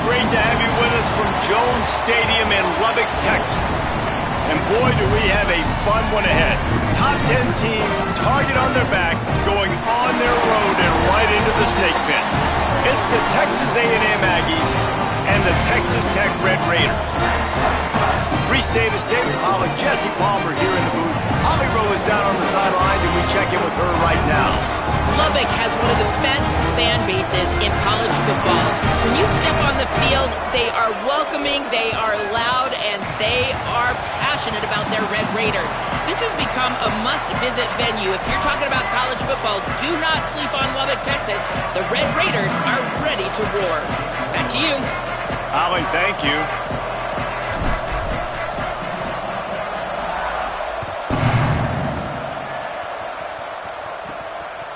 great to have you with us from Jones Stadium in Lubbock, Texas. And boy, do we have a fun one ahead. Top 10 team, target on their back, going on their road and right into the snake pit. It's the Texas A&M Aggies and the Texas Tech Red Raiders. Reese Davis, David Pollock, Jesse Palmer here in the booth. Holly Rowe is down on the sidelines, and we check in with her right now. Lubbock has one of the best fan bases in college football. When you step on the field, they are welcoming, they are loud, and they are passionate about their Red Raiders. This has become a must-visit venue. If you're talking about college football, do not sleep on Lubbock, Texas. The Red Raiders are ready to roar. Back to you. Holly, thank you.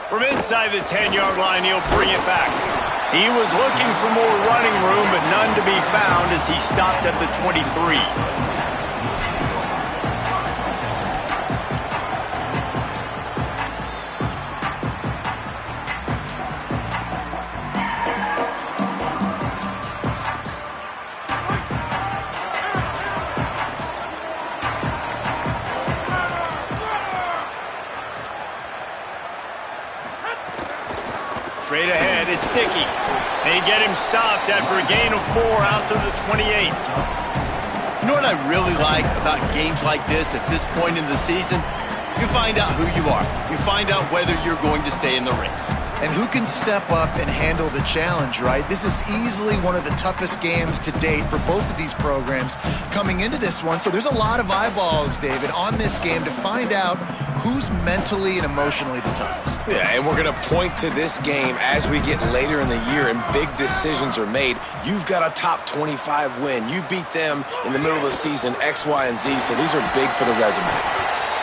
From inside the 10-yard line, he'll bring it back. He was looking for more running room, but none to be found as he stopped at the 23. Straight ahead, it's Dickey. They get him stopped after a gain of 4 out to the 28. You know what I really like about games like this at this point in the season? You find out who you are. You find out whether you're going to stay in the race. And who can step up and handle the challenge, right? This is easily one of the toughest games to date for both of these programs coming into this one. So there's a lot of eyeballs, David, on this game to find out who's mentally and emotionally the toughest. Yeah, and we're going to point to this game as we get later in the year and big decisions are made. You've got a top 25 win. You beat them in the middle of the season, X, Y, and Z, so these are big for the resume.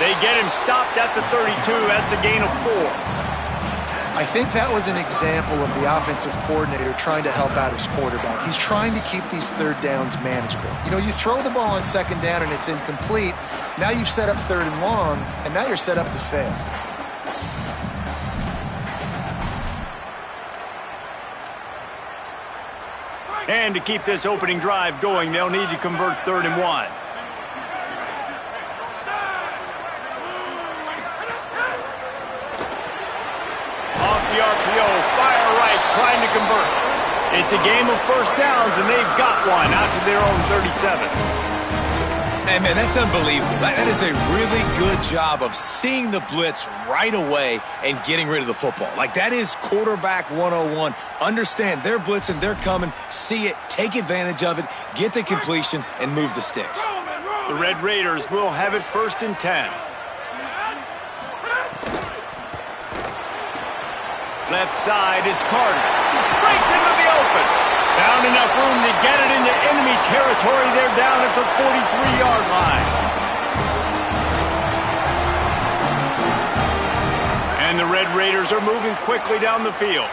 They get him stopped at the 32. That's a gain of 4. I think that was an example of the offensive coordinator trying to help out his quarterback. He's trying to keep these third downs manageable. You know, you throw the ball on second down and it's incomplete. Now you've set up third and long, and now you're set up to fail. And to keep this opening drive going, they'll need to convert 3rd and 1. The RPO, fire right, trying to convert. It's a game of first downs, and they've got one out to their own 37. Hey, man, that's unbelievable. That is a really good job of seeing the blitz right away and getting rid of the football. Like, that is quarterback 101. Understand they're blitzing, they're coming, see it, take advantage of it, get the completion, and move the sticks. The Red Raiders will have it 1st and 10. Left side is Carter. Breaks into the open. Found enough room to get it into enemy territory. They're down at the 43-yard line. And the Red Raiders are moving quickly down the field.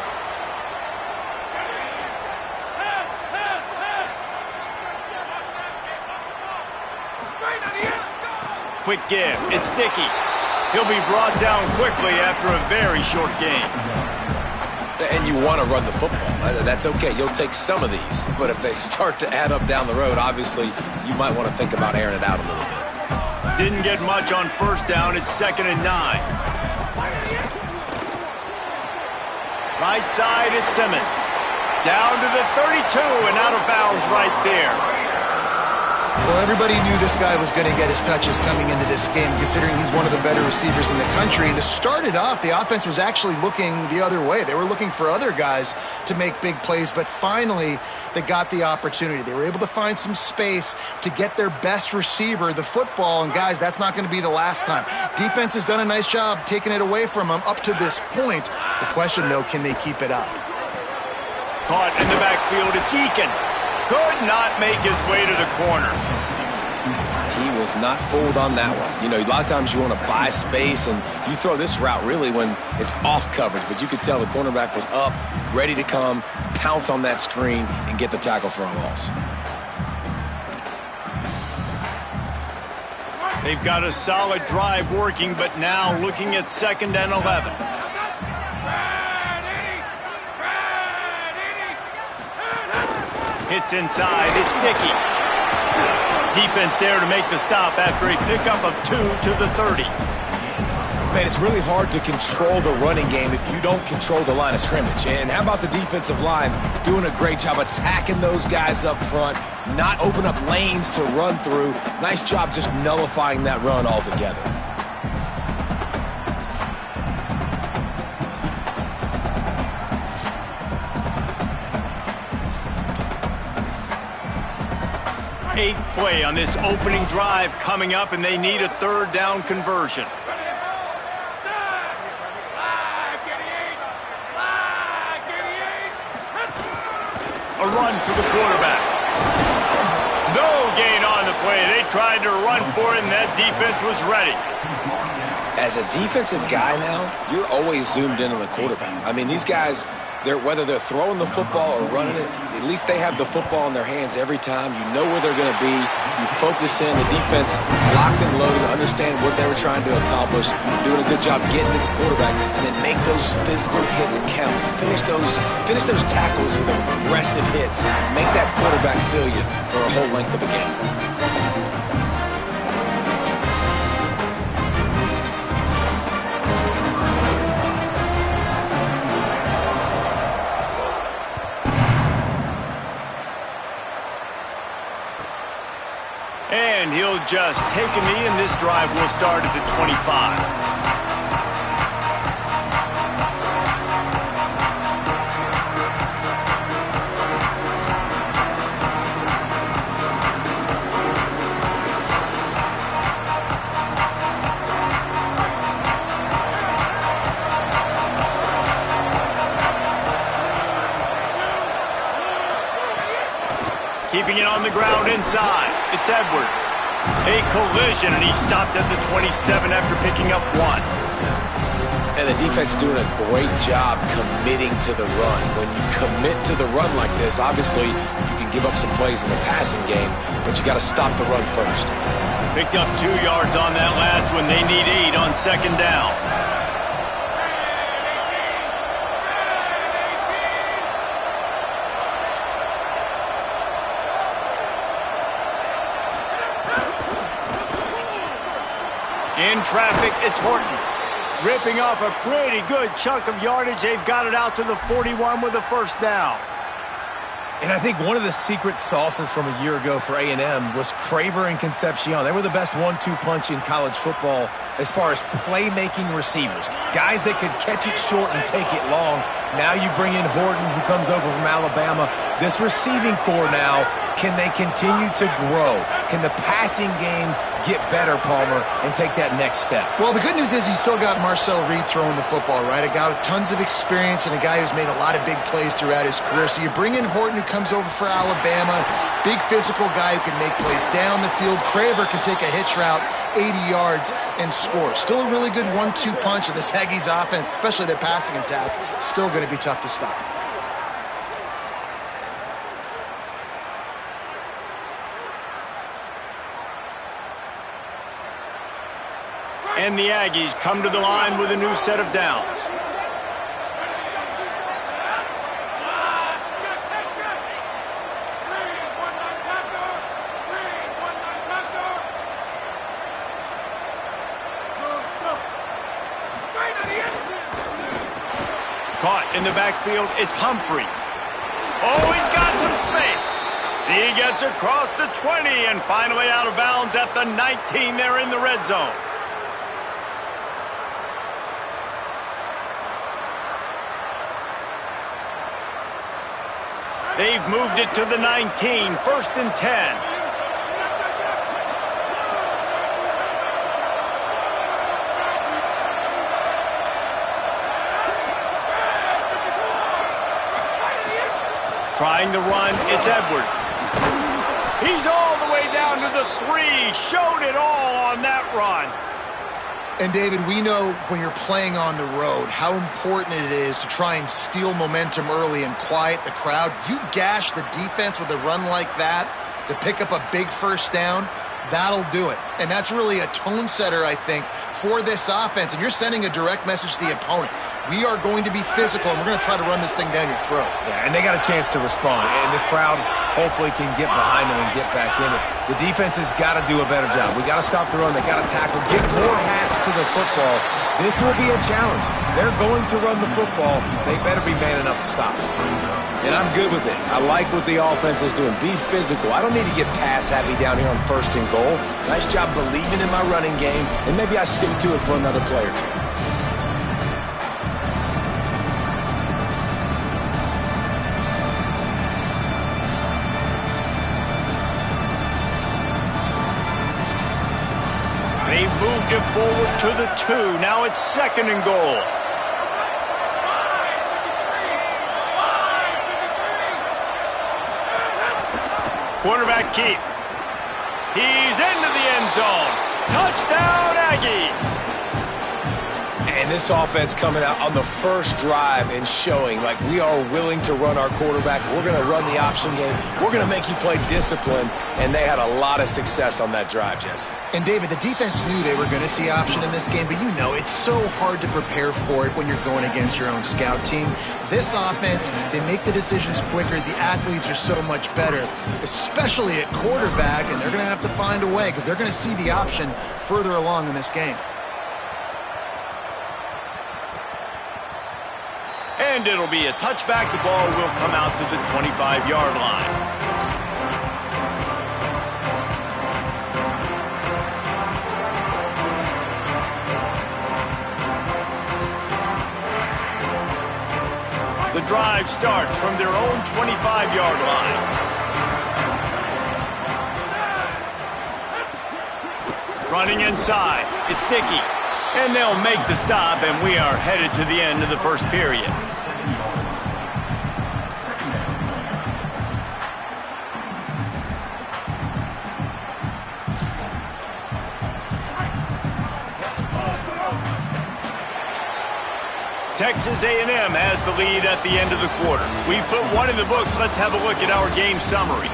Quick give. It's Dickey. He'll be brought down quickly after a very short game. And you want to run the football. That's okay. You'll take some of these. But if they start to add up down the road, obviously, you might want to think about airing it out a little bit. Didn't get much on 1st down. It's 2nd and 9. Right side, it's Simmons. Down to the 32 and out of bounds right there. Well, everybody knew this guy was going to get his touches coming into this game, considering he's one of the better receivers in the country. And to start it off, the offense was actually looking the other way. They were looking for other guys to make big plays, but finally they got the opportunity. They were able to find some space to get their best receiver the football. And guys, that's not going to be the last time. Defense has done a nice job taking it away from them up to this point. The question, though, can they keep it up? Caught in the backfield, it's Eakin. Could not make his way to the corner. He was not fooled on that one. You know, a lot of times you want to buy space, and you throw this route really when it's off coverage. But you could tell the cornerback was up, ready to come, pounce on that screen, and get the tackle for a loss. They've got a solid drive working, but now looking at 2nd and 11. Hits inside. It's sticky. Defense there to make the stop after a pickup of 2 to the 30. Man, it's really hard to control the running game if you don't control the line of scrimmage. And how about the defensive line doing a great job attacking those guys up front, not open up lanes to run through. Nice job just nullifying that run altogether. Eighth play on this opening drive coming up, and they need a third down conversion. A run for the quarterback. No gain on the play. They tried to run for it, and that defense was ready. As a defensive guy now, you're always zoomed in on the quarterback. I mean, these guys, whether they're throwing the football or running it, at least they have the football in their hands every time. You know where they're going to be. You focus in. The defense locked and loaded to understand what they were trying to accomplish, doing a good job getting to the quarterback, and then make those physical hits count. Finish those tackles with aggressive hits. Make that quarterback feel you for a whole length of a game. And he'll just take a knee, and this drive will start at the 25. Keeping it on the ground inside. It's Edwards. A collision, and he stopped at the 27 after picking up 1. And the defense doing a great job committing to the run. When you commit to the run like this, obviously you can give up some plays in the passing game, but you got to stop the run first. Picked up 2 yards on that last one. They need 8 on second down. In traffic, it's Horton. Ripping off a pretty good chunk of yardage. They've got it out to the 41 with a first down. And I think one of the secret sauces from a year ago for A&M was Craver and Concepcion. They were the best 1-2 punch in college football as far as playmaking receivers. Guys that could catch it short and take it long. Now you bring in Horton, who comes over from Alabama. This receiving core now, can they continue to grow? Can the passing game get better, Palmer, and take that next step? Well, the good news is you still got Marcel Reed throwing the football, right? A guy with tons of experience and a guy who's made a lot of big plays throughout his career. So you bring in Horton, who comes over for Alabama, big physical guy who can make plays down the field. Craver can take a hitch route 80 yards and score. Still a really good 1-2 punch of this Aggies offense, especially their passing attack. Still going to be tough to stop. And the Aggies come to the line with a new set of downs. Caught in the backfield, it's Humphrey. Oh, he's got some space. He gets across the 20 and finally out of bounds at the 19 there in the red zone. They've moved it to the 19, 1st and 10. Trying the run, it's Edwards. He's all the way down to the 3, showed it all on that run. And, David, we know when you're playing on the road how important it is to try and steal momentum early and quiet the crowd. You gash the defense with a run like that to pick up a big first down, that'll do it. And that's really a tone setter, I think, for this offense. And you're sending a direct message to the opponent. We are going to be physical, and we're going to try to run this thing down your throat. Yeah, and they got a chance to respond, and the crowd hopefully can get behind them and get back in it. The defense has got to do a better job. We got to stop the run. They got to tackle, get more hats to the football. This will be a challenge. They're going to run the football. They better be man enough to stop it. And I'm good with it. I like what the offense is doing. Be physical. I don't need to get pass happy down here on 1st and goal. Nice job believing in my running game, and maybe I stick to it for another play or two. They've moved it forward to the 2. Now it's 2nd and goal. Quarterback keep. He's into the end zone. Touchdown, Aggies. And this offense coming out on the first drive and showing like we are willing to run our quarterback. We're going to run the option game. We're going to make you play discipline. And they had a lot of success on that drive, Jesse. And David, the defense knew they were going to see option in this game, but you know it's so hard to prepare for it when you're going against your own scout team. This offense, they make the decisions quicker. The athletes are so much better, especially at quarterback, and they're going to have to find a way because they're going to see the option further along in this game. And it'll be a touchback. The ball will come out to the 25-yard line. The drive starts from their own 25-yard line. Running inside. It's Dickey. And they'll make the stop, and we are headed to the end of the first period. Texas A&M has the lead at the end of the quarter. We've put one in the books. Let's have a look at our game summary.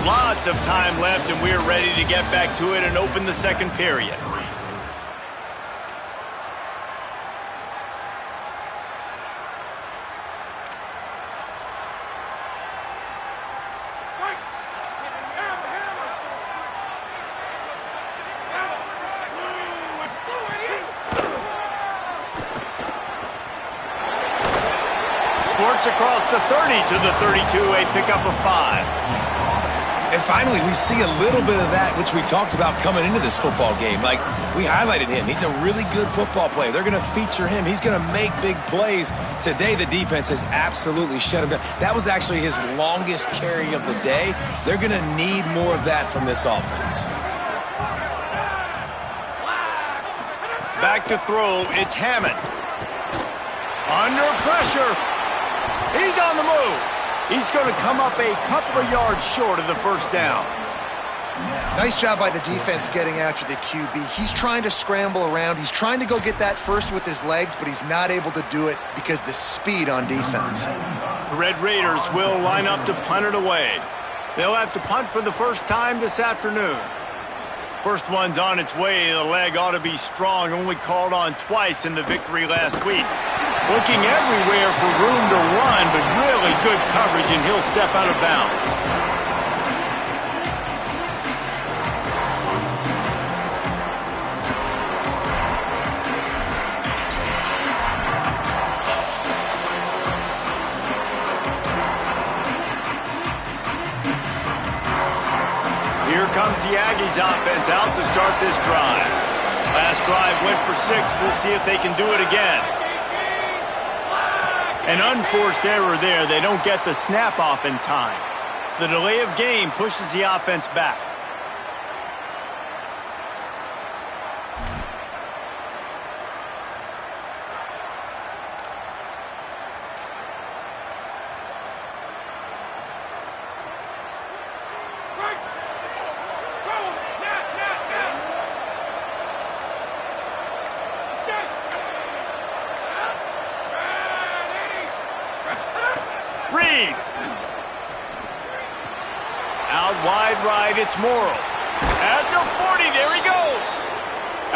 Lots of time left, and we're ready to get back to it and open the second period. Sports across the 30 to the 32, a pickup of 5. And finally, we see a little bit of that, which we talked about coming into this football game. Like, we highlighted him. He's a really good football player. They're going to feature him. He's going to make big plays. Today, the defense has absolutely shut him down. That was actually his longest carry of the day. They're going to need more of that from this offense. Back to throw, it's Hammond. Under pressure. He's on the move. He's going to come up a couple of yards short of the first down. Nice job by the defense getting after the QB. He's trying to scramble around. He's trying to go get that first with his legs, but he's not able to do it because of the speed on defense. The Red Raiders will line up to punt it away. They'll have to punt for the first time this afternoon. First one's on its way. The leg ought to be strong. Only called on twice in the victory last week. Looking everywhere for room to run, but really good coverage, and he'll step out of bounds. Here comes the Aggies offense out to start this drive. Last drive went for 6. We'll see if they can do it again. An unforced error there. They don't get the snap off in time. The delay of game pushes the offense back. Reed. Out wide right, it's Morrow. At the 40, there he goes.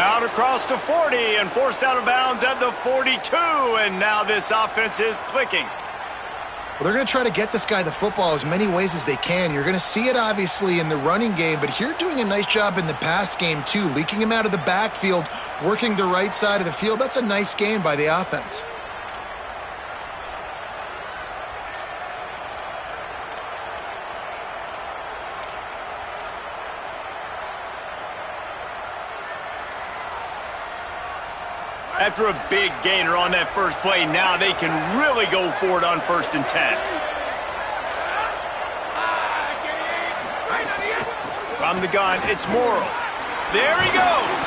Out across the 40 and forced out of bounds at the 42. And now this offense is clicking. Well, they're going to try to get this guy the football as many ways as they can. You're going to see it, obviously, in the running game, but here doing a nice job in the pass game, too. Leaking him out of the backfield, working the right side of the field. That's a nice gain by the offense. After a big gainer on that first play, now they can really go for it on 1st and 10. From the gun, it's Morrow. There he goes.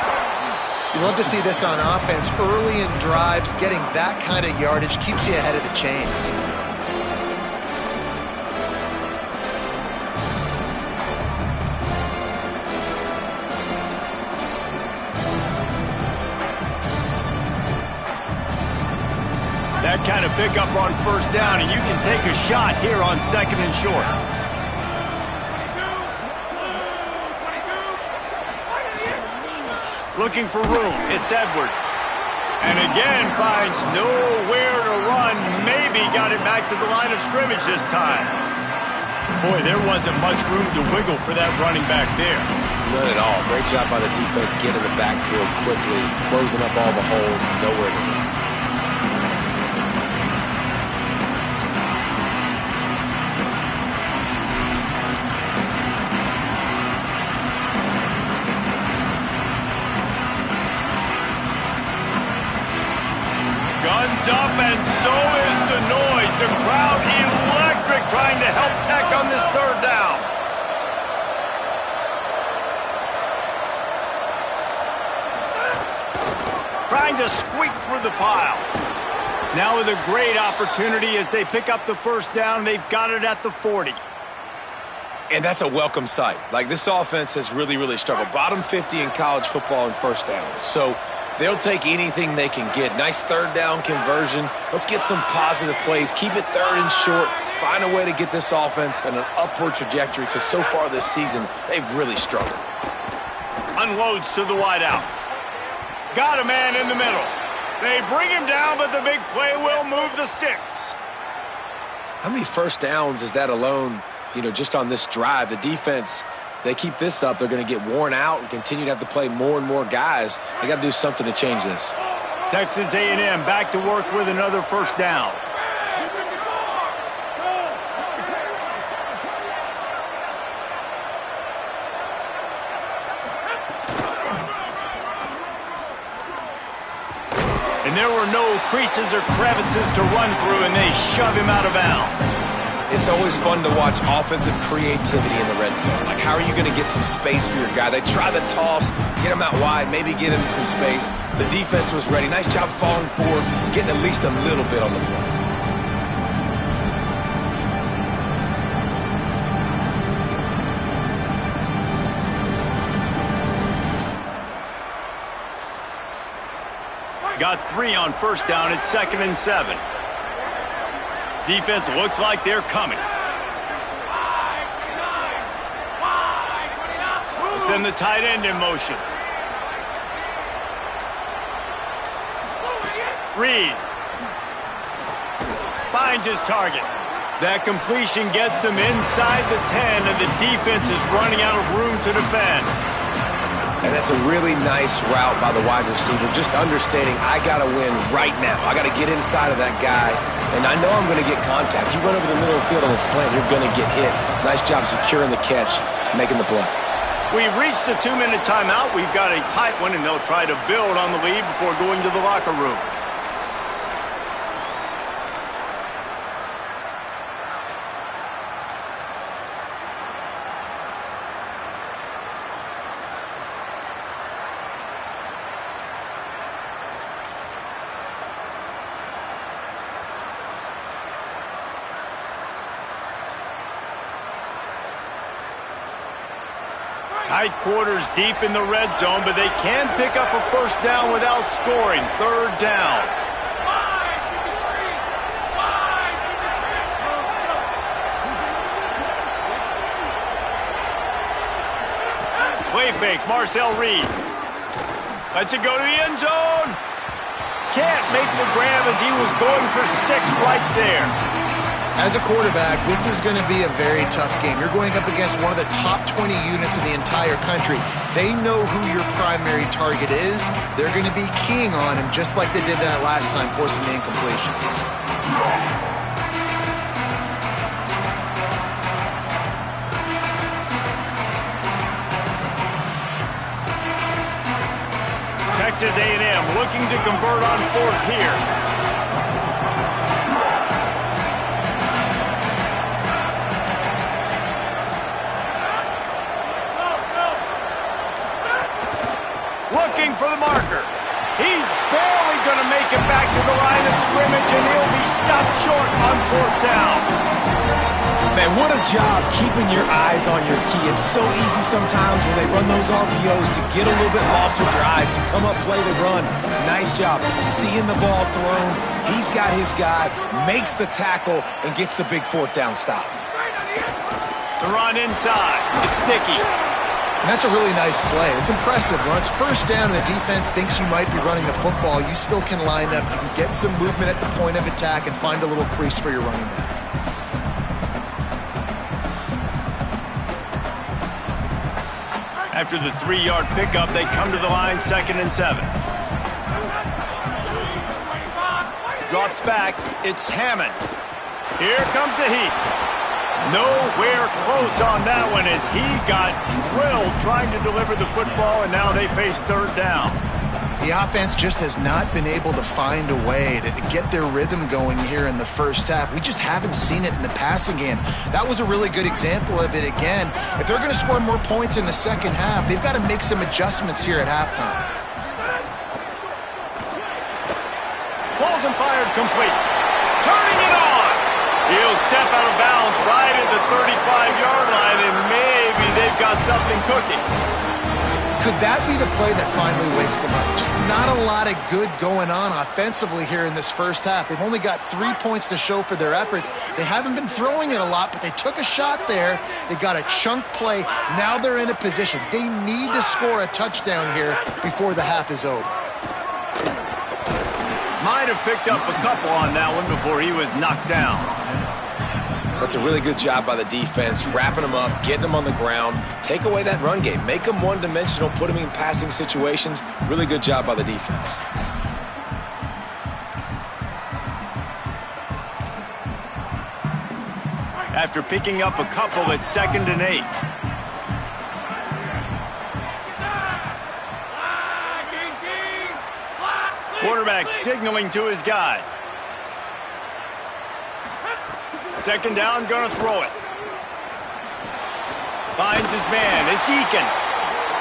You love to see this on offense. Early in drives, getting that kind of yardage keeps you ahead of the chains. That kind of pickup on 1st down, and you can take a shot here on 2nd and short. Looking for room, it's Edwards. And again finds nowhere to run. Maybe got it back to the line of scrimmage this time. Boy, there wasn't much room to wiggle for that running back there. None at all. Great job by the defense getting in the backfield quickly, closing up all the holes, nowhere to run. Guns up, and so is the noise. The crowd electric, trying to help Tech on this 3rd down. Trying to squeak through the pile. Now with a great opportunity as they pick up the 1st down. They've got it at the 40. And that's a welcome sight. Like, this offense has really struggled. Bottom 50 in college football in 1st downs. So they'll take anything they can get. Nice 3rd down conversion. Let's get some positive plays. Keep it 3rd and short. Find a way to get this offense in an upward trajectory, because so far this season, they've really struggled. Unloads to the wideout. Got a man in the middle. They bring him down, but the big play will move the sticks. How many 1st downs is that alone, just on this drive? The defense, they keep this up, they're going to get worn out and continue to have to play more and more guys. They got to do something to change this. Texas A&M back to work with another 1st down. And there were no creases or crevices to run through, and they shove him out of bounds. It's always fun to watch offensive creativity in the red zone. Like, how are you going to get some space for your guy? They try the toss, get him out wide, maybe get into some space. The defense was ready. Nice job falling forward, getting at least a little bit on the play. Got 3 on 1st down at 2nd and 7. Defense looks like they're coming. Send the tight end in motion. Reed finds his target. That completion gets them inside the 10, and the defense is running out of room to defend. And that's a really nice route by the wide receiver, just understanding I got to win right now. I got to get inside of that guy, and I know I'm going to get contact. You run over the middle of the field on a slant, you're going to get hit. Nice job securing the catch, making the play. We've reached the 2-minute timeout. We've got a tight one, and they'll try to build on the lead before going to the locker room. Tight quarters deep in the red zone, but they can pick up a 1st down without scoring. 3rd down. Play fake, Marcel Reed. Lets it go to the end zone. Can't make the grab as he was going for 6 right there. As a quarterback, this is going to be a very tough game. You're going up against one of the top 20 units in the entire country. They know who your primary target is. They're going to be keying on him just like they did that last time, forcing the incompletion. Texas A&M looking to convert on 4th here. Looking for the marker. He's barely going to make it back to the line of scrimmage, and he'll be stopped short on 4th down. Man, what a job keeping your eyes on your key. It's so easy sometimes when they run those RPOs to get a little bit lost with your eyes, to come up, play the run. Nice job seeing the ball thrown. He's got his guy, makes the tackle, and gets the big 4th down stop. The run inside. It's Sticky. And that's a really nice play. It's impressive. When it's 1st down and the defense thinks you might be running the football, you still can line up. You can get some movement at the point of attack and find a little crease for your running back. After the 3-yard pickup, they come to the line, 2nd and 7. Drops back. It's Hammond. Here comes the heat. Nowhere close on that one as he got drilled trying to deliver the football, and now they face 3rd down. The offense just has not been able to find a way to get their rhythm going here in the first half. We just haven't seen it in the passing game. That was a really good example of it again. If they're going to score more points in the second half, they've got to make some adjustments here at halftime. Balls and fired complete. Turning it on. He'll step out of bounds right at the 35-yard line, and maybe they've got something cooking. Could that be the play that finally wakes them up? Just not a lot of good going on offensively here in this first half. They've only got 3 points to show for their efforts. They haven't been throwing it a lot, but they took a shot there. They got a chunk play. Now they're in a position. They need to score a touchdown here before the half is over. Might have picked up a couple on that one before he was knocked down. That's a really good job by the defense, wrapping them up, getting them on the ground, take away that run game, make them one-dimensional, put them in passing situations. Really good job by the defense. After picking up a couple at 2nd and 8. Quarterback signaling to his guys. 2nd down, gonna throw it. Finds his man, it's Eakin.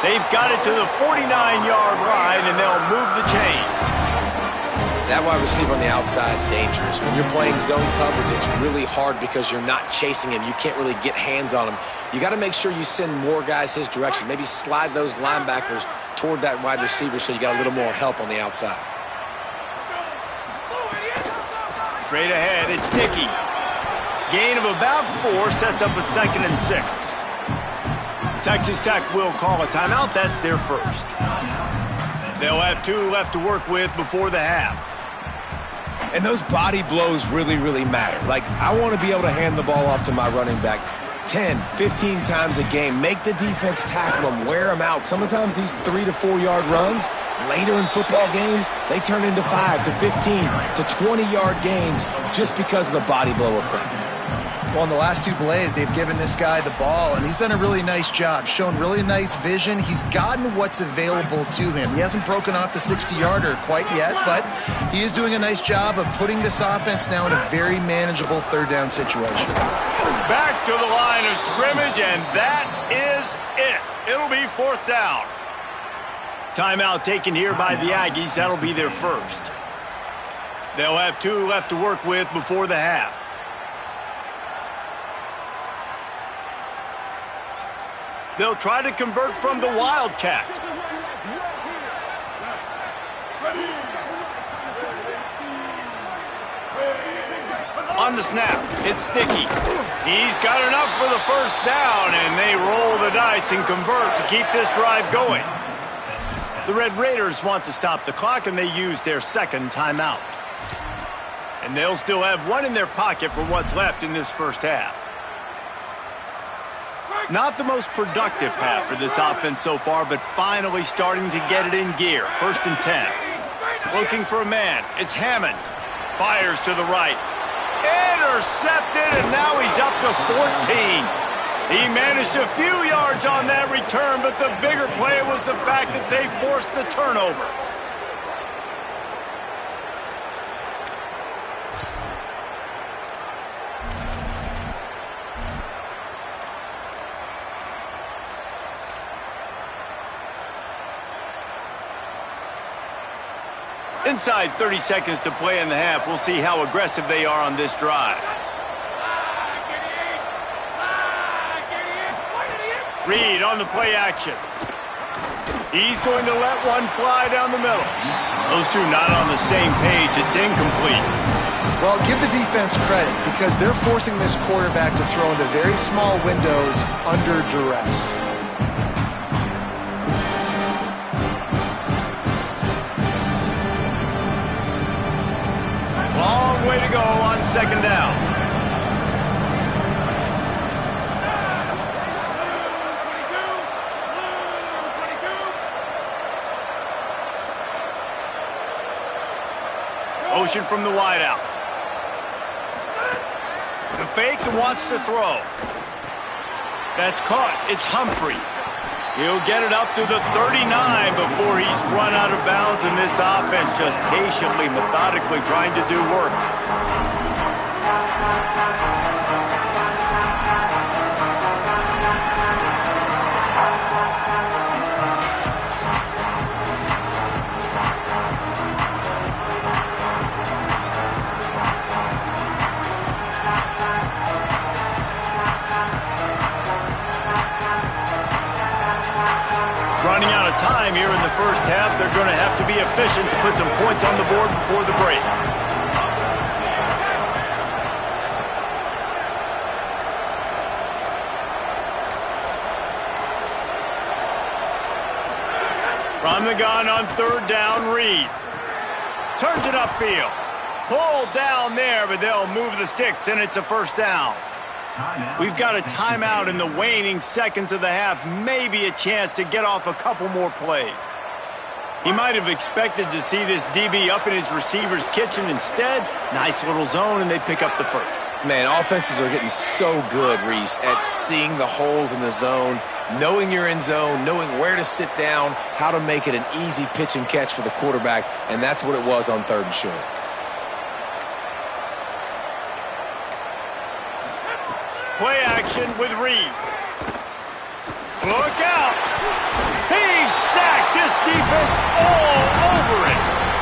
They've got it to the 49-yard line, and they'll move the chains. That wide receiver on the outside is dangerous. When you're playing zone coverage, it's really hard because you're not chasing him. You can't really get hands on him. You got to make sure you send more guys his direction. Maybe slide those linebackers toward that wide receiver so you got a little more help on the outside. Straight ahead, it's Dickey. Gain of about 4 sets up a 2nd and 6. Texas Tech will call a timeout. That's their first. They'll have 2 left to work with before the half. And those body blows really, really matter. Like, I want to be able to hand the ball off to my running back 10, 15 times a game. Make the defense tackle them, wear them out. Sometimes these 3 to 4 yard runs, later in football games, they turn into 5 to 15 to 20-yard gains just because of the body blow effect. Well, in the last 2 plays, they've given this guy the ball, and he's done a really nice job, shown really nice vision. He's gotten what's available to him. He hasn't broken off the 60-yarder quite yet, but he is doing a nice job of putting this offense now in a very manageable 3rd down situation. Back to the line of scrimmage, and that is it. It'll be 4th down. Timeout taken here by the Aggies. That'll be their first. They'll have 2 left to work with before the half. They'll try to convert from the Wildcat. On the snap, it's Sticky. He's got enough for the first down, and they roll the dice and convert to keep this drive going. The Red Raiders want to stop the clock, and they use their second timeout. And they'll still have one in their pocket for what's left in this first half. Not the most productive half for this offense so far, but finally starting to get it in gear. 1st and 10. Looking for a man. It's Hammond. Fires to the right. Intercepted, and now he's up to 14. He managed a few yards on that return, but the bigger play was the fact that they forced the turnover. Inside 30 seconds to play in the half. We'll see how aggressive they are on this drive. Reed on the play action. He's going to let one fly down the middle. Those two not on the same page. It's incomplete. Well, give the defense credit because they're forcing this quarterback to throw into very small windows under duress. Long way to go on 2nd down. Motion from the wideout. The fake wants to throw. That's caught. It's Humphrey. He'll get it up to the 39 before he's run out of bounds, and this offense just patiently, methodically trying to do work. Running out of time here in the first half. They're going to have to be efficient to put some points on the board before the break. From the gun on 3rd down, Reed. Turns it upfield. Pulled down there, but they'll move the sticks, and it's a 1st down. We've got a timeout in the waning seconds of the half. Maybe a chance to get off a couple more plays. He might have expected to see this DB up in his receiver's kitchen. Instead, nice little zone, and they pick up the 1st. Man, offenses are getting so good, Reese, at seeing the holes in the zone, knowing you're in zone, knowing where to sit down, how to make it an easy pitch and catch for the quarterback, and that's what it was on 3rd and short. Play action with Reed. Look out! He's sacked. This defense all over it.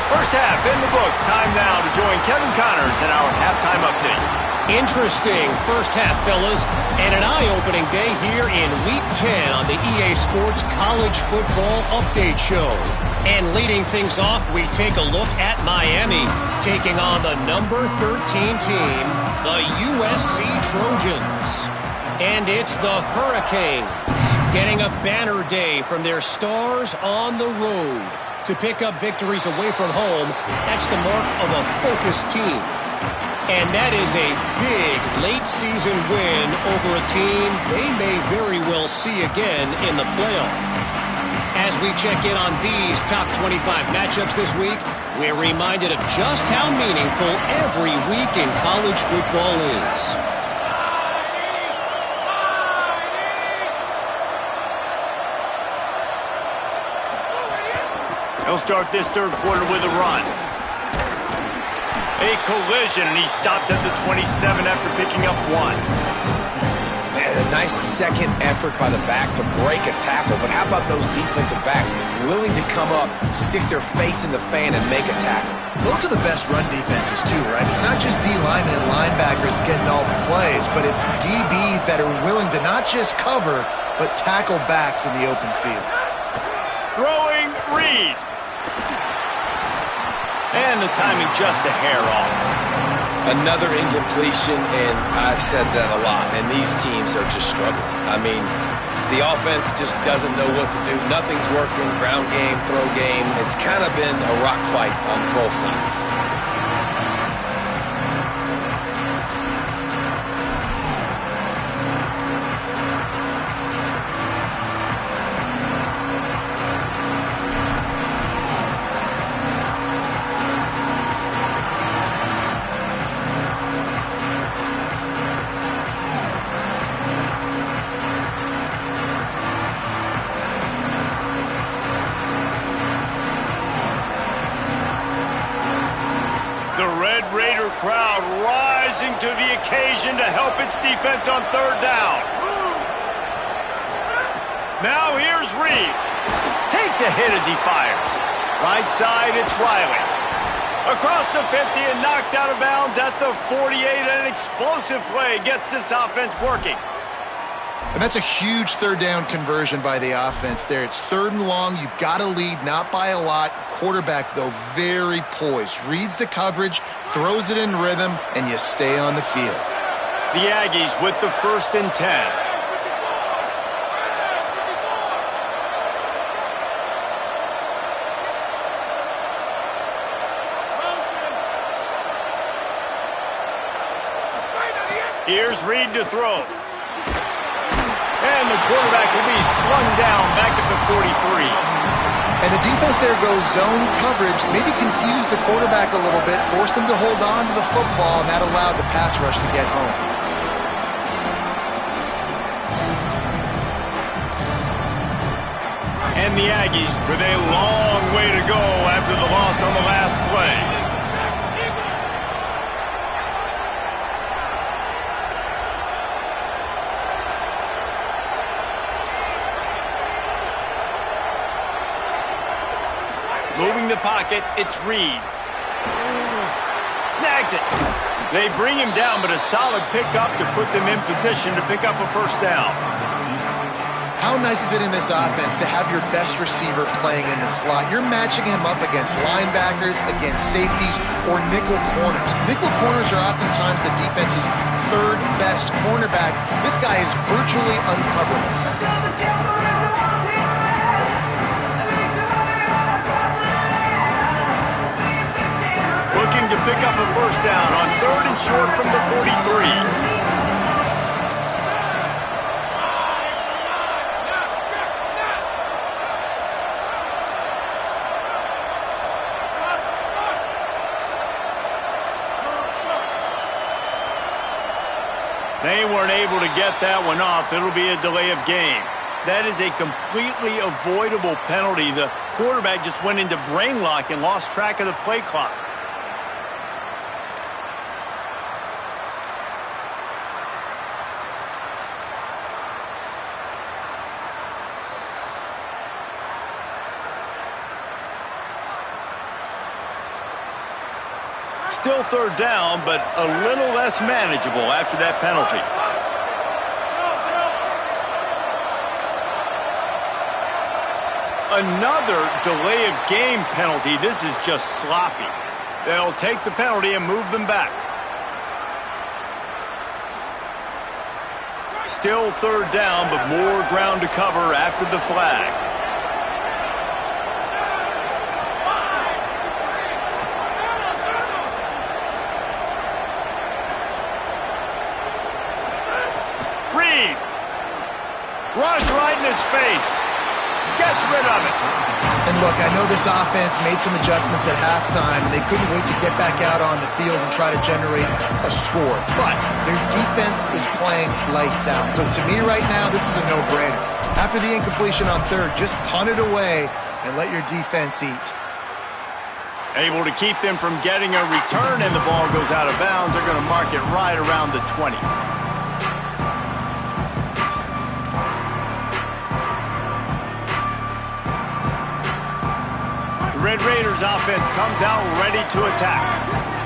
First half in the books. Time now to join Kevin Connors in our halftime update. Interesting first half, fellas, and an eye-opening day here in Week 10 on the EA Sports College Football Update Show. And leading things off, we take a look at Miami, taking on the number 13 team, the USC Trojans. And it's the Hurricanes getting a banner day from their stars on the road. To pick up victories away from home, that's the mark of a focused team. And that is a big late-season win over a team they may very well see again in the playoff. As we check in on these top 25 matchups this week, we're reminded of just how meaningful every week in college football is. He'll start this 3rd quarter with a run. A collision, and he stopped at the 27 after picking up 1. Man, a nice second effort by the back to break a tackle, but how about those defensive backs willing to come up, stick their face in the fan, and make a tackle? Those are the best run defenses too, right? It's not just D linemen and linebackers getting all the plays, but it's DBs that are willing to not just cover, but tackle backs in the open field. Throwing Reed. And the timing just a hair off. Another incompletion, and I've said that a lot, and these teams are just struggling. I mean, The offense just doesn't know what to do. Nothing's working. Ground game, throw game. It's kind of been a rock fight on both sides. Crowd rising to the occasion to help its defense on third down. Now here's Reed. Takes a hit as he fires. Right side, it's Riley. Across the 50 and knocked out of bounds at the 48. An explosive play gets this offense working. And that's a huge third down conversion by the offense there. It's 3rd and long. You've got to lead, not by a lot. Quarterback, though, very poised. Reads the coverage, throws it in rhythm, and you stay on the field. The Aggies with the 1st and 10. Here's Reed to throw. And the quarterback will be slung down back at the 43. And the defense there goes zone coverage, maybe confused the quarterback a little bit, forced him to hold on to the football, and that allowed the pass rush to get home. And the Aggies with a long way to go after the loss on the last play. Moving the pocket, it's Reed. Snags it. They bring him down, but a solid pickup to put them in position to pick up a 1st down. How nice is it in this offense to have your best receiver playing in the slot? You're matching him up against linebackers, against safeties, or nickel corners. Nickel corners are oftentimes the defense's 3rd best cornerback. This guy is virtually uncoverable. Looking to pick up a 1st down on 3rd and short from the 43. They weren't able to get that one off. It'll be a delay of game. That is a completely avoidable penalty. The quarterback just went into brain lock and lost track of the play clock. Still 3rd down, but a little less manageable after that penalty. Another delay of game penalty. This is just sloppy. They'll take the penalty and move them back. Still 3rd down, but more ground to cover after the flag. Rush right in his face. Gets rid of it. And look, I know this offense made some adjustments at halftime, and they couldn't wait to get back out on the field and try to generate a score. But their defense is playing lights out. So to me right now, this is a no-brainer. After the incompletion on 3rd, just punt it away and let your defense eat. Able to keep them from getting a return, and the ball goes out of bounds. They're going to mark it right around the 20. Red Raiders offense comes out ready to attack.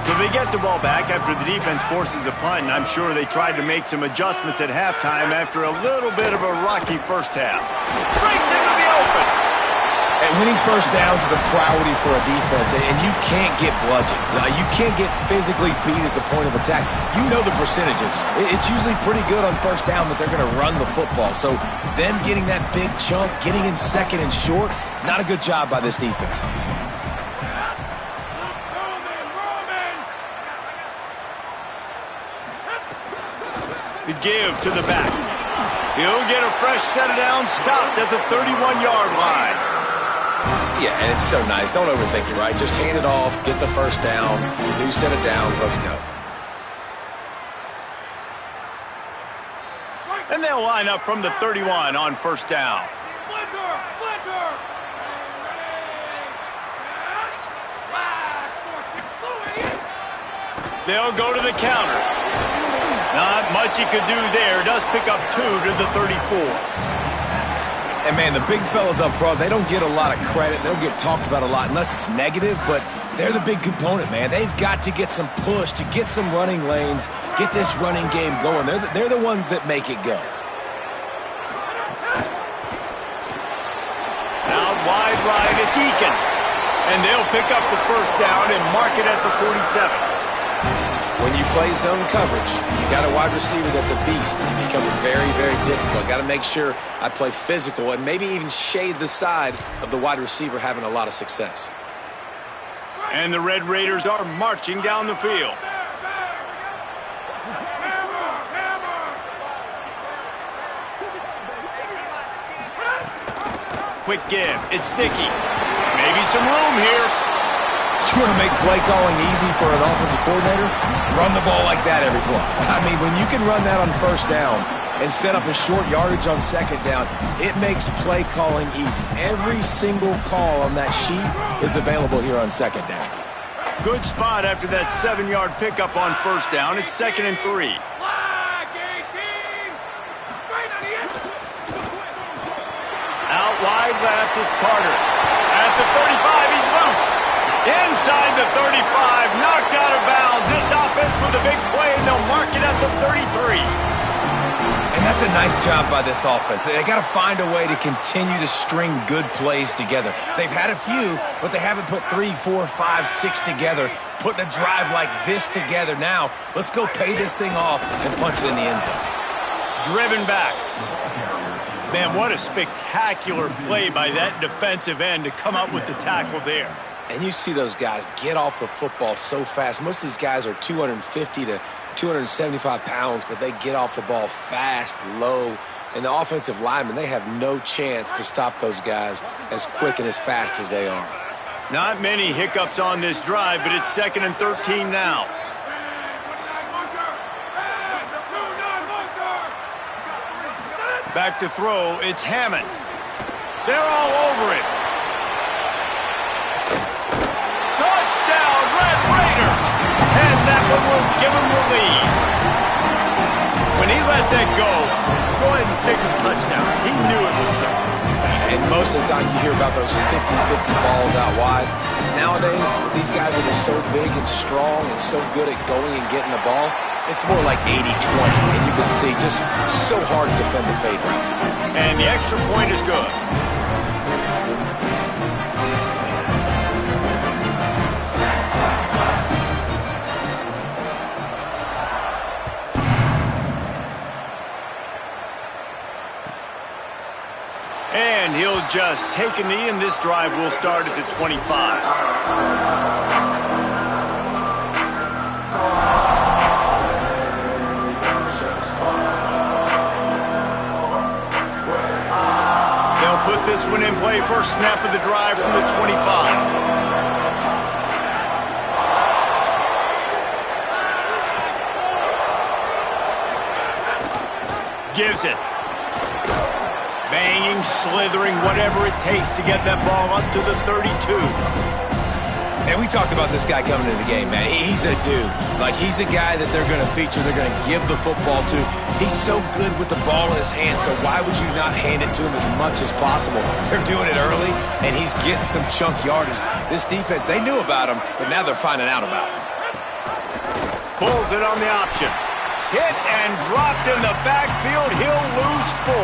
So they get the ball back after the defense forces a punt, and I'm sure they tried to make some adjustments at halftime after a little bit of a rocky 1st half. Breaks into the open. And winning first downs is a priority for a defense, and you can't get bludgeoned. You can't get physically beat at the point of attack. You know the percentages. It's usually pretty good on first down that they're going to run the football. So them getting that big chunk, getting in second and short, not a good job by this defense. The give to the back. He'll get a fresh set of downs stopped at the 31-yard line. Yeah, and it's so nice. Don't overthink it, right? Just hand it off, get the first down, new set of downs, let's go. And they'll line up from the 31 on first down. They'll go to the counter. Not much he could do there. Does pick up 2 to the 34. And, man, the big fellas up front, they don't get a lot of credit. They don't get talked about a lot unless it's negative, but they're the big component, man. They've got to get some push, to get some running lanes, get this running game going. They're the ones that make it go. Out wide right, it's Eakin. And they'll pick up the first down and mark it at the 47. When you play zone coverage, you got a wide receiver that's a beast. It becomes very, very difficult. Got to make sure I play physical and maybe even shade the side of the wide receiver having a lot of success. And the Red Raiders are marching down the field. Quick give. It's Dickey. Maybe some room here. You want to make play calling easy for an offensive coordinator? Run the ball like that every play. I mean, when you can run that on first down and set up a short yardage on second down, it makes play calling easy. Every single call on that sheet is available here on second down. Good spot after that 7-yard pickup on first down. It's 2nd and 3. Out wide left, it's Carter. At the 35, he's loose. Inside the 35, knocked out of bounds. This offense with a big play, and they'll mark it at the 33. And that's a nice job by this offense. They got to find a way to continue to string good plays together. They've had a few, but they haven't put 3, 4, 5, 6 together, putting a drive like this together. Now, let's go pay this thing off and punch it in the end zone. Driven back. Man, what a spectacular play by that defensive end to come up with the tackle there. And you see those guys get off the football so fast. Most of these guys are 250 to 275 pounds, but they get off the ball fast, low. And the offensive linemen, they have no chance to stop those guys as quick and as fast as they are. Not many hiccups on this drive, but it's 2nd and 13 now. Back to throw, it's Hammond. They're all over it. Touchdown, Red Raider! And that one will give him the lead. When he let that go ahead and signal touchdown. He knew it was so. And most of the time you hear about those 50-50 balls out wide. Nowadays, with these guys that are so big and strong and so good at going and getting the ball, it's more like 80-20, and you can see just so hard to defend the fade route. And the extra point is good. And he'll just take a knee, and this drive will start at the 25. Put this one in play, first snap of the drive from the 25. Gives it. Banging, slithering, whatever it takes to get that ball up to the 32. And we talked about this guy coming into the game, man. He's a dude. Like, he's a guy that they're going to feature, they're going to give the football to. He's so good with the ball in his hand, so why would you not hand it to him as much as possible? They're doing it early, and he's getting some chunk yardage. This defense, they knew about him, but now they're finding out about him. Pulls it on the option. Hit and dropped in the backfield. He'll lose 4.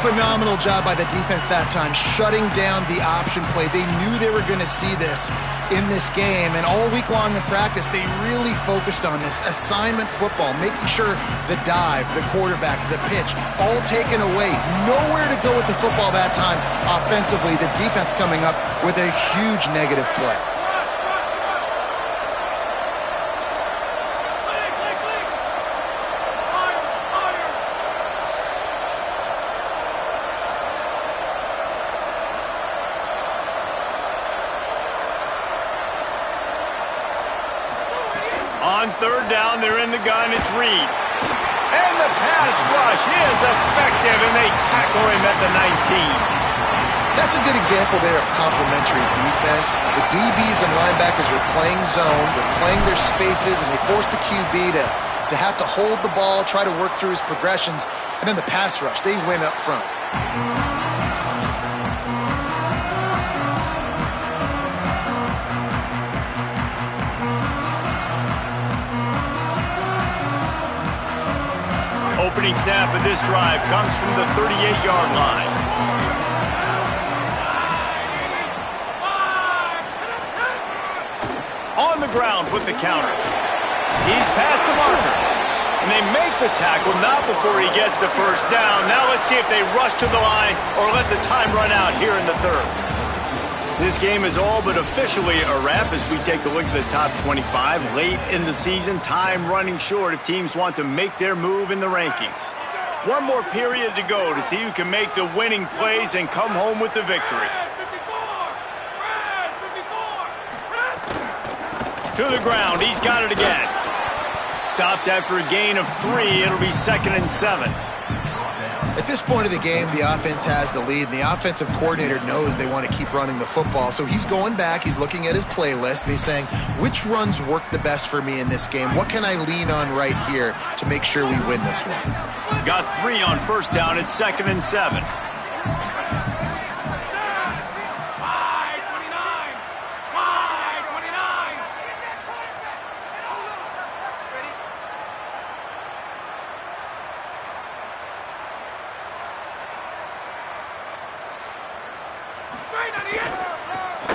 Phenomenal job by the defense that time, shutting down the option play. They knew they were going to see this in this game, and all week long in practice, they really focused on this assignment football, making sure the dive, the quarterback, the pitch, all taken away. Nowhere to go with the football that time offensively. The defense coming up with a huge negative play. On third down, they're in the gun. It's Reed. And the pass rush is effective, and they tackle him at the 19. That's a good example there of complementary defense. The DBs and linebackers are playing zone. They're playing their spaces, and they force the QB to have to hold the ball, try to work through his progressions. And then the pass rush, they win up front. Opening snap of this drive comes from the 38-yard line. On the ground with the counter. He's past the marker. And they make the tackle, not before he gets the first down. Now let's see if they rush to the line or let the time run out here in the third. This game is all but officially a wrap as we take a look at the top 25 late in the season. Time running short if teams want to make their move in the rankings. One more period to go to see who can make the winning plays and come home with the victory. To the ground, he's got it again. Stopped after a gain of 3, it'll be 2nd and 7. At this point of the game, the offense has the lead, and the offensive coordinator knows they want to keep running the football. So he's going back, he's looking at his playlist, and he's saying, which runs work the best for me in this game? What can I lean on right here to make sure we win this one? Got 3 on first down, it's 2nd and 7.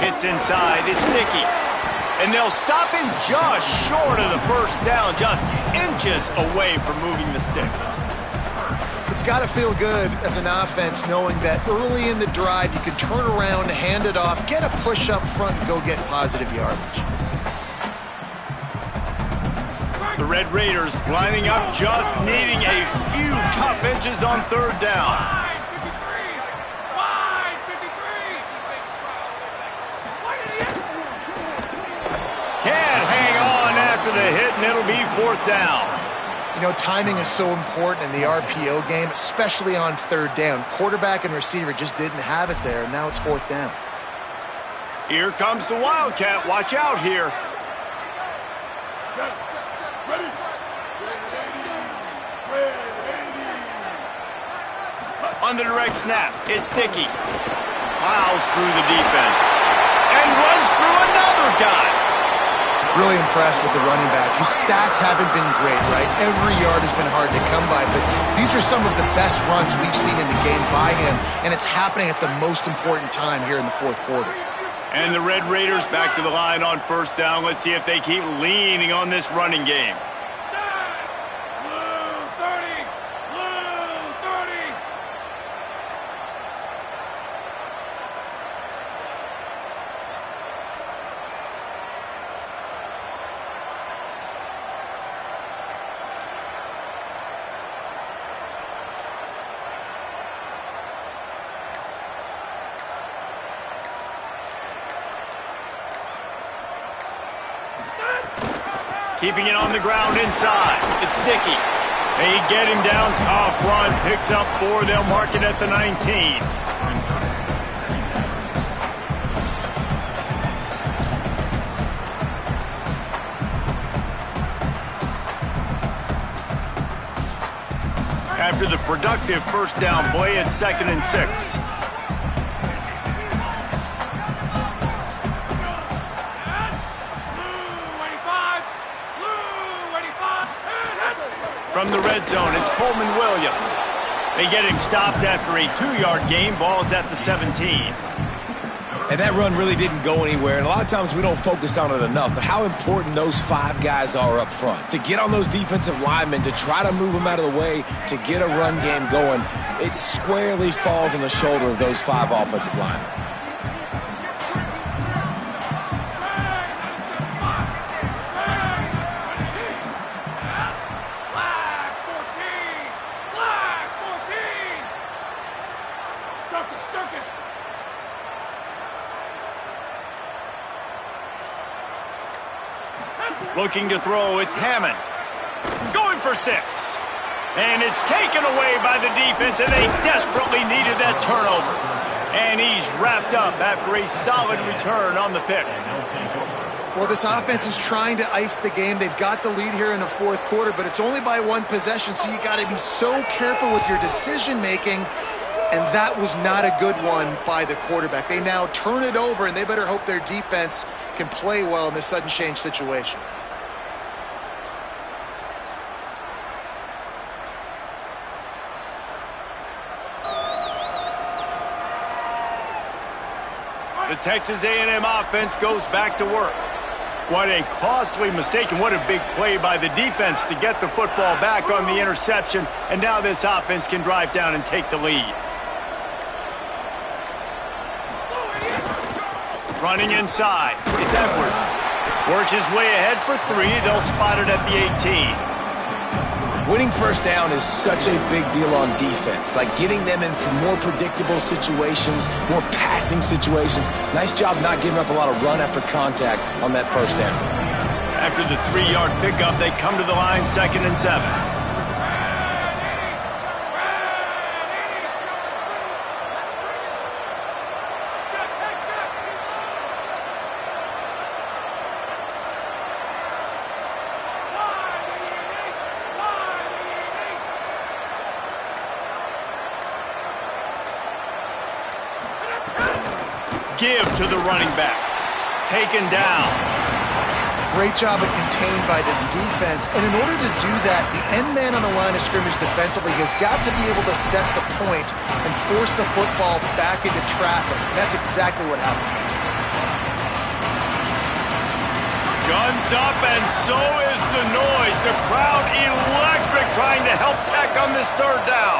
It's inside, it's Nicky. And they'll stop him just short of the first down, just inches away from moving the sticks. It's got to feel good as an offense knowing that early in the drive you can turn around, hand it off, get a push up front, and go get positive yardage. The Red Raiders lining up, just needing a few tough inches on third down. The hit, and it'll be 4th down. You know, timing is so important in the RPO game, especially on third down. Quarterback and receiver just didn't have it there, and now it's 4th down. Here comes the Wildcat. Watch out here. On the direct snap, it's Dickey. Plows through the defense and runs through another guy. Really impressed with the running back. His stats haven't been great, right? Every yard has been hard to come by, but these are some of the best runs we've seen in the game by him, and it's happening at the most important time here in the 4th quarter. And the Red Raiders back to the line on first down. Let's see if they keep leaning on this running game. Keeping it on the ground inside. It's Dickey. They get him down, tough run, picks up 4. They'll mark it at the 19. After the productive first down play, it's 2nd and 6. From the red zone, it's Coleman Williams. They get him stopped after a 2-yard gain. Ball's at the 17. And that run really didn't go anywhere. And a lot of times we don't focus on it enough, but how important those 5 guys are up front. To get on those defensive linemen, to try to move them out of the way, to get a run game going, it squarely falls on the shoulder of those 5 offensive linemen. Looking to throw, it's Hammond. Going for 6. And it's taken away by the defense, and they desperately needed that turnover. And he's wrapped up after a solid return on the pick. Well, this offense is trying to ice the game. They've got the lead here in the 4th quarter, but it's only by 1 possession, so you got to be so careful with your decision-making. And that was not a good one by the quarterback. They now turn it over, and they better hope their defense can play well in this sudden change situation. The Texas A&M offense goes back to work. What a costly mistake, and what a big play by the defense to get the football back on the interception. And now this offense can drive down and take the lead. Running inside, it's Edwards. Works his way ahead for 3. They'll spot it at the 18. Winning first down is such a big deal on defense, like getting them into more predictable situations, more passing situations. Nice job not giving up a lot of run after contact on that first down. After the 3-yard pickup, they come to the line 2nd and 7. Give to the running back. Taken down. Great job of contained by this defense. And in order to do that, the end man on the line of scrimmage defensively has got to be able to set the point and force the football back into traffic. And that's exactly what happened. Guns up, and so is the noise. The crowd electric trying to help Tech on this 3rd down.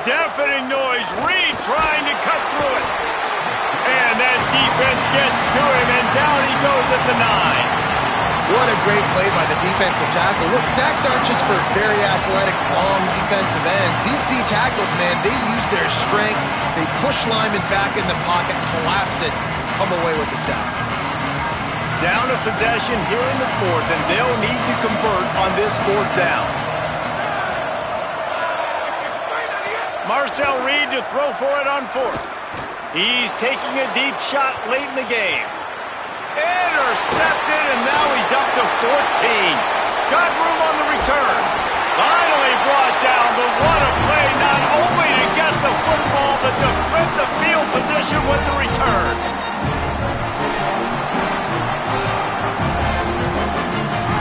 Deafening noise. Reed trying to cut through it. And that defense gets to him, and down he goes at the 9. What a great play by the defensive tackle. Look, sacks aren't just for very athletic, long defensive ends. These D tackles, man, they use their strength. They push linemen back in the pocket, collapse it, come away with the sack. Down a possession here in the 4th, and they'll need to convert on this 4th down. Marcel Reed to throw for it on 4th. He's taking a deep shot late in the game. Intercepted, and now he's up to 14. Got room on the return. Finally brought down, but what a play, not only to get the football, but to flip the field position with the return.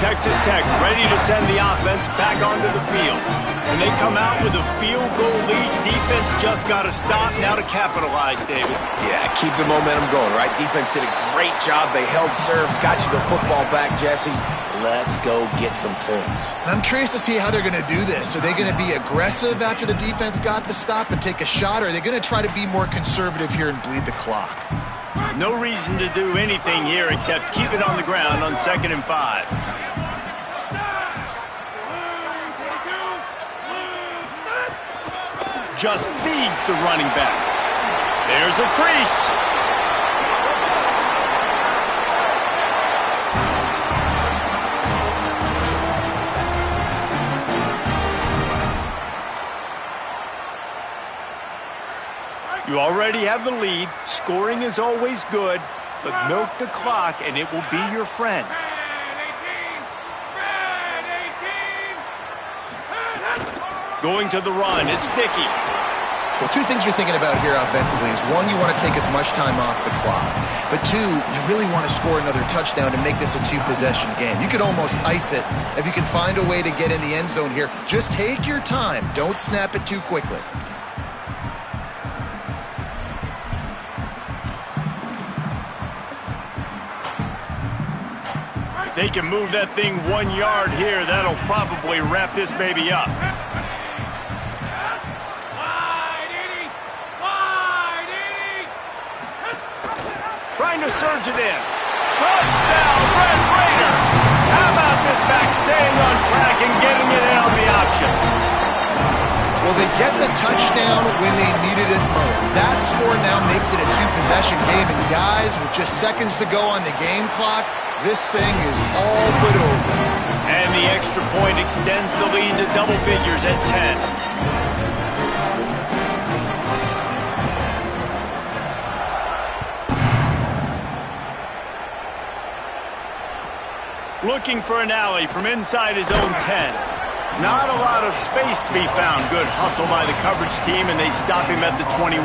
Texas Tech ready to send the offense back onto the field. And they come out with a field goal lead. Defense just got to stop now to capitalize, David. Yeah, keep the momentum going, right? Defense did a great job. They held serve, got you the football back, Jesse. Let's go get some points. I'm curious to see how they're going to do this. Are they going to be aggressive after the defense got the stop and take a shot, or are they going to try to be more conservative here and bleed the clock? No reason to do anything here except keep it on the ground on 2nd and 5. Just feeds the running back. There's a crease. You already have the lead. Scoring is always good, but milk the clock and it will be your friend. Going to the run, it's Dickey. Well, two things you're thinking about here offensively is, one, you want to take as much time off the clock. But two, you really want to score another touchdown to make this a two-possession game. You could almost ice it if you can find a way to get in the end zone here. Just take your time. Don't snap it too quickly. If they can move that thing 1 yard here, that'll probably wrap this baby up. Trying to surge it in. Touchdown, Red Raiders! How about this back staying on track and getting it in on the option? Well, they get the touchdown when they needed it most. That score now makes it a two-possession game. And guys, with just seconds to go on the game clock, this thing is all but over. And the extra point extends the lead to double figures at 10. Looking for an alley from inside his own 10. Not a lot of space to be found. Good hustle by the coverage team, and they stop him at the 21.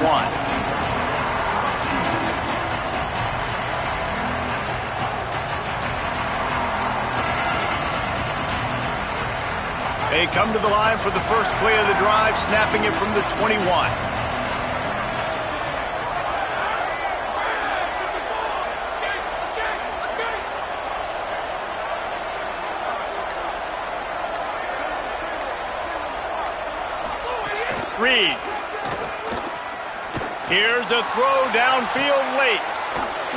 They come to the line for the first play of the drive, snapping it from the 21. Reed. Here's a throw downfield late.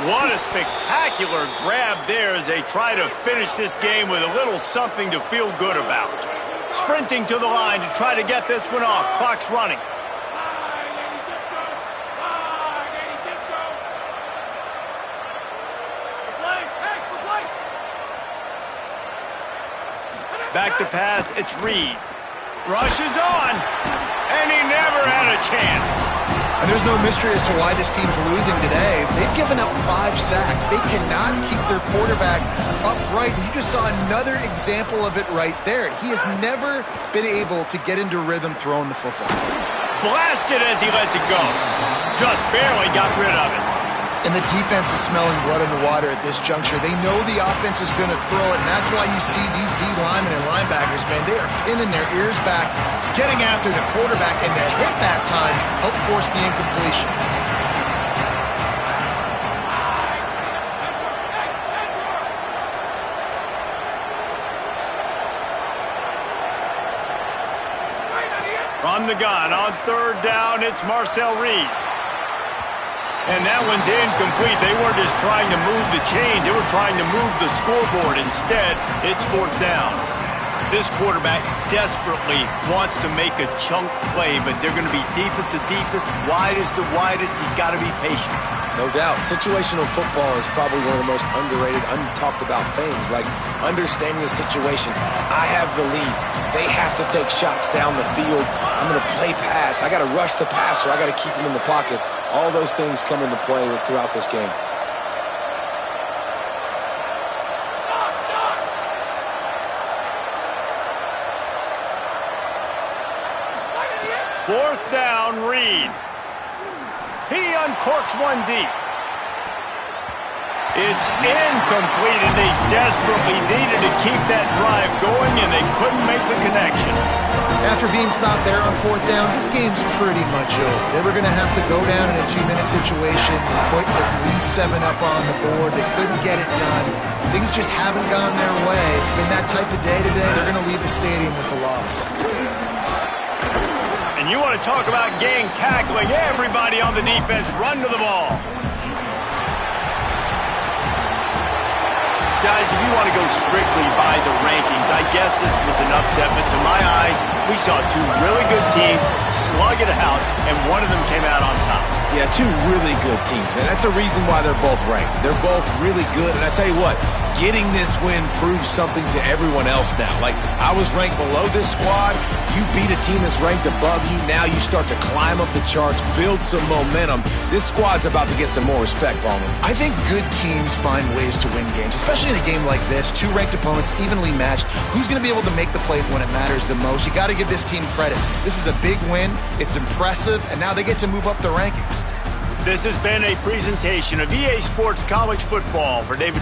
What a spectacular grab there as they try to finish this game with a little something to feel good about. Sprinting to the line to try to get this one off. Clock's running. Back to pass, it's Reed. Rushes on, and he never had a chance. And there's no mystery as to why this team's losing today. They've given up 5 sacks. They cannot keep their quarterback upright. And you just saw another example of it right there. He has never been able to get into rhythm throwing the football. Blasted as he lets it go. Just barely got rid of it. And the defense is smelling blood in the water at this juncture. They know the offense is going to throw it, and that's why you see these D linemen and linebackers, man, they are pinning their ears back, getting after the quarterback, and to hit that time help force the incompletion. From the gun on third down, it's Marcel Reed. And that one's incomplete. They weren't just trying to move the chains. They were trying to move the scoreboard. Instead, it's fourth down. This quarterback desperately wants to make a chunk play, but they're going to be deepest to deepest, widest to widest. He's got to be patient. No doubt. Situational football is probably one of the most underrated, untalked about things, like understanding the situation. I have the lead. They have to take shots down the field. I'm going to play pass. I got to rush the passer. I got to keep him in the pocket. All those things come into play throughout this game. Fourth down, Reed. He uncorks one deep. It's incomplete, and they desperately needed to keep that drive going, and they couldn't make the connection. After being stopped there on fourth down, this game's pretty much over. They were going to have to go down in a 2-minute situation, put at least 7 up on the board. They couldn't get it done. Things just haven't gone their way. It's been that type of day today. They're going to leave the stadium with a loss. And you want to talk about gang tackling. Everybody on the defense run to the ball. Guys, if you want to go strictly by the rankings, I guess this was an upset, but to my eyes, we saw 2 really good teams slug it out, and one of them came out on top. Yeah, 2 really good teams, man. That's a reason why they're both ranked. They're both really good, and I tell you what, getting this win proves something to everyone else now. Like, I was ranked below this squad. You beat a team that's ranked above you. Now you start to climb up the charts, build some momentum. This squad's about to get some more respect, Ballman. I think good teams find ways to win games, especially in a game like this. Two ranked opponents evenly matched. Who's going to be able to make the plays when it matters the most? You got to give this team credit. This is a big win. It's impressive, and now they get to move up the rankings. This has been a presentation of EA Sports College Football. For David